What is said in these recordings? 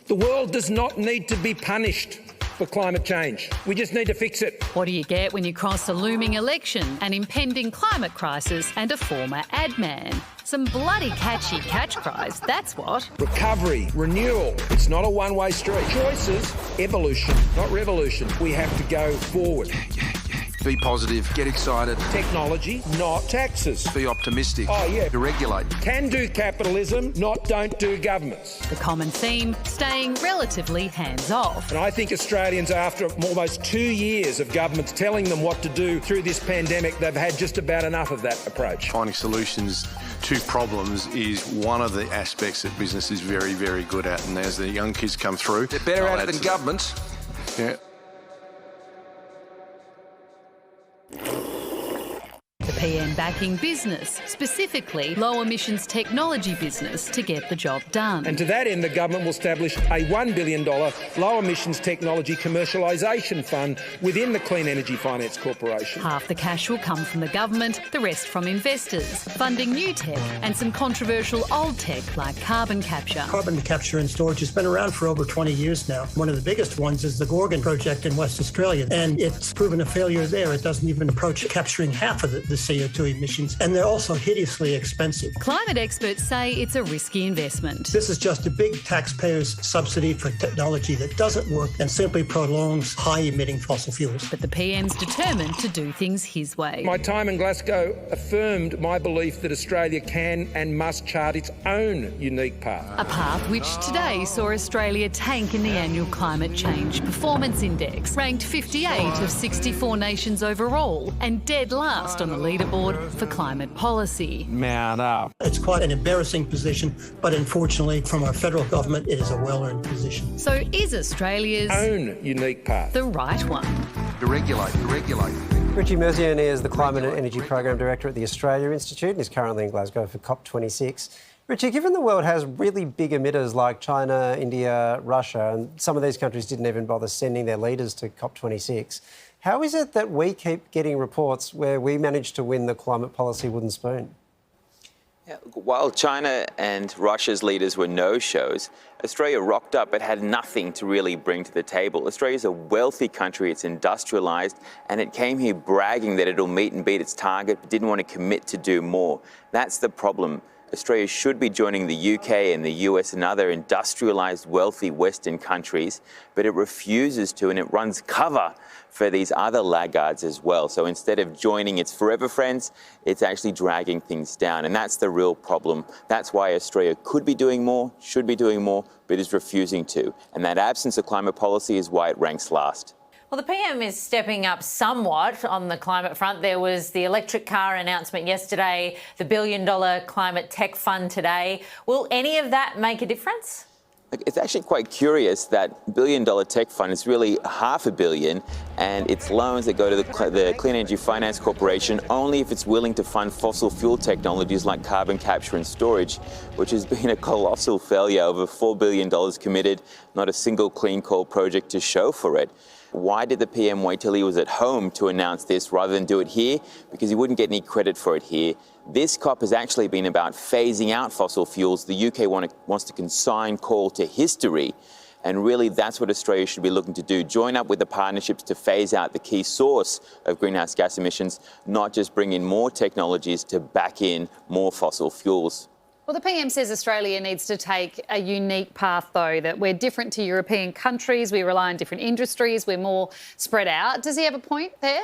The world does not need to be punished for climate change. We just need to fix it. What do you get when you cross a looming election, an impending climate crisis and a former ad man? Some bloody catchy catch cries, that's what. Recovery, renewal. It's not a one-way street. Choices, evolution, not revolution. We have to go forward. Be positive, get excited. Technology, not taxes. Be optimistic. Oh, yeah. Deregulate. Can do capitalism, not don't do governments. The common theme, staying relatively hands-off. And I think Australians, after almost 2 years of governments telling them what to do through this pandemic, they've had just about enough of that approach. Finding solutions to problems is one of the aspects that business is very, very good at. And as the young kids come through... They're better at it than governments. Yeah. The PM backing business, specifically low emissions technology business, to get the job done. And to that end, the government will establish a $1 billion low emissions technology commercialisation fund within the Clean Energy Finance Corporation. Half the cash will come from the government, the rest from investors, funding new tech and some controversial old tech like carbon capture. Carbon capture and storage has been around for over 20 years now. One of the biggest ones is the Gorgon project in West Australia, and it's proven a failure there. It doesn't even approach capturing half of the CO2 emissions, and they're also hideously expensive. Climate experts say it's a risky investment. This is just a big taxpayer's subsidy for technology that doesn't work and simply prolongs high-emitting fossil fuels. But the PM's determined to do things his way. My time in Glasgow affirmed my belief that Australia can and must chart its own unique path. A path which today saw Australia tank in the annual Climate Change Performance Index, ranked 58 of 64 nations overall, and dead last on the leaderboard for climate policy. Man up. It's quite an embarrassing position, but unfortunately from our federal government, it is a well-earned position. So is Australia's own unique path the right one? Deregulate. Richie Merzioni is the Climate and Energy Program Director at the Australia Institute and is currently in Glasgow for COP26. Richie, given the world has really big emitters like China, India, Russia, and some of these countries didn't even bother sending their leaders to COP26, how is it that we keep getting reports where we managed to win the climate policy wooden spoon? Yeah, while China and Russia's leaders were no-shows, Australia rocked up but had nothing to really bring to the table. Australia's a wealthy country, it's industrialised, and it came here bragging that it'll meet and beat its target, but didn't want to commit to do more. That's the problem. Australia should be joining the UK and the US and other industrialised, wealthy Western countries, but it refuses to, and it runs cover for these other laggards as well. So instead of joining its forever friends, it's actually dragging things down. And that's the real problem. That's why Australia could be doing more, should be doing more, but is refusing to. And that absence of climate policy is why it ranks last. Well, the PM is stepping up somewhat on the climate front. There was the electric car announcement yesterday, the $1 billion climate tech fund today. Will any of that make a difference? It's actually quite curious that $1 billion tech fund is really $500 million, and it's loans that go to the Clean Energy Finance Corporation only if it's willing to fund fossil fuel technologies like carbon capture and storage, which has been a colossal failure. Over $4 billion committed, not a single clean coal project to show for it. Why did the PM wait till he was at home to announce this rather than do it here? Because he wouldn't get any credit for it here. This COP has actually been about phasing out fossil fuels. The UK wants to consign coal to history. And really, that's what Australia should be looking to do. Join up with the partnerships to phase out the key source of greenhouse gas emissions, not just bring in more technologies to back in more fossil fuels. Well, the PM says Australia needs to take a unique path, though, that we're different to European countries, we rely on different industries, we're more spread out. Does he have a point there?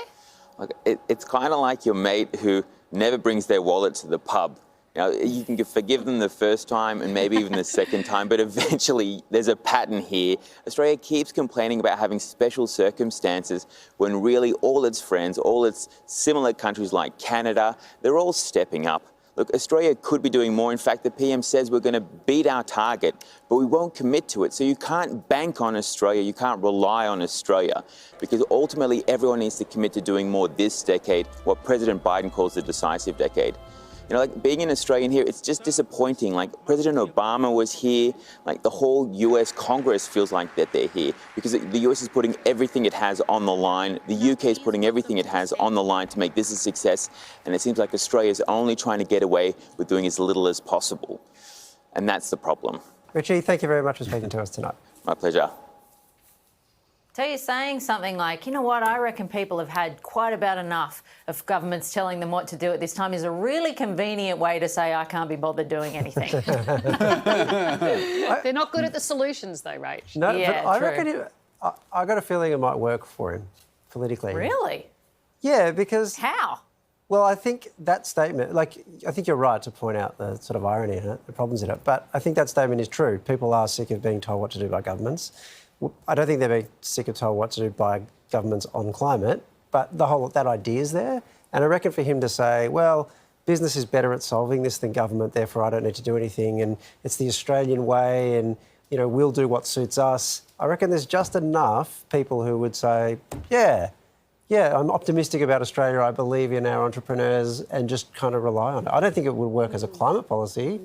Look, it's kind of like your mate who never brings their wallet to the pub. You know, you can forgive them the first time and maybe even the second time, but eventually there's a pattern here. Australia keeps complaining about having special circumstances when really all its friends, all its similar countries like Canada, they're all stepping up. Look, Australia could be doing more. In fact, the PM says we're going to beat our target, but we won't commit to it. So you can't bank on Australia, you can't rely on Australia, because ultimately everyone needs to commit to doing more this decade, what President Biden calls the decisive decade. You know, like being an Australian here, it's just disappointing. Like President Obama was here, like the whole US Congress feels like that they're here because the US is putting everything it has on the line. The UK is putting everything it has on the line to make this a success. And it seems like Australia is only trying to get away with doing as little as possible. And that's the problem. Richie, thank you very much for speaking to us tonight. My pleasure. So you're saying something like, you know what, I reckon people have had quite about enough of governments telling them what to do at this time is a really convenient way to say I can't be bothered doing anything. They're not good at the solutions, though, Rach. No, Yeah, but I true. reckon I got a feeling it might work for him politically. Really? Yeah, because... How? Well, I think that statement, I think you're right to point out the sort of irony in it, the problems in it, but I think that statement is true. People are sick of being told what to do by governments. I don't think they're being sick of told what to do by governments on climate, but that idea is there. And I reckon for him to say, well, business is better at solving this than government, therefore I don't need to do anything, and it's the Australian way, and, we'll do what suits us. I reckon there's just enough people who would say, yeah, I'm optimistic about Australia, I believe in our entrepreneurs, and just kind of rely on it. I don't think it would work as a climate policy,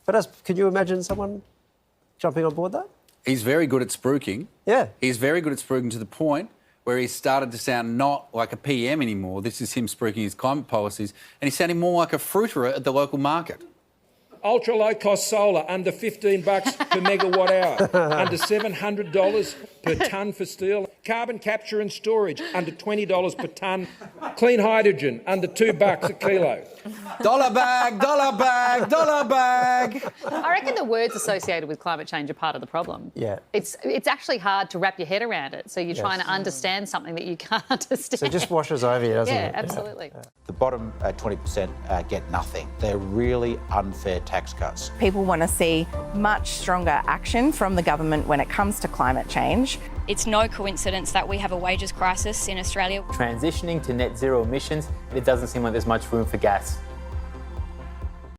but could you imagine someone jumping on board that? He's very good at spruiking. Yeah. He's very good at spruiking to the point where he's started to sound not like a PM anymore. This is him spruiking his climate policies, and he's sounding more like a fruiterer at the local market. Ultra low cost solar under $15 per megawatt hour, under $700 per tonne for steel. Carbon capture and storage under $20 per tonne. Clean hydrogen under $2 a kilo. Dollar bag, dollar bag, dollar bag. I reckon the words associated with climate change are part of the problem. Yeah. It's actually hard to wrap your head around it. So you're trying to understand something that you can't understand. So it just washes over you, doesn't it? Yeah, absolutely. The bottom 20% get nothing. They're really unfair tax cuts. People want to see much stronger action from the government when it comes to climate change. It's no coincidence that we have a wages crisis in Australia. Transitioning to net zero emissions, it doesn't seem like there's much room for gas.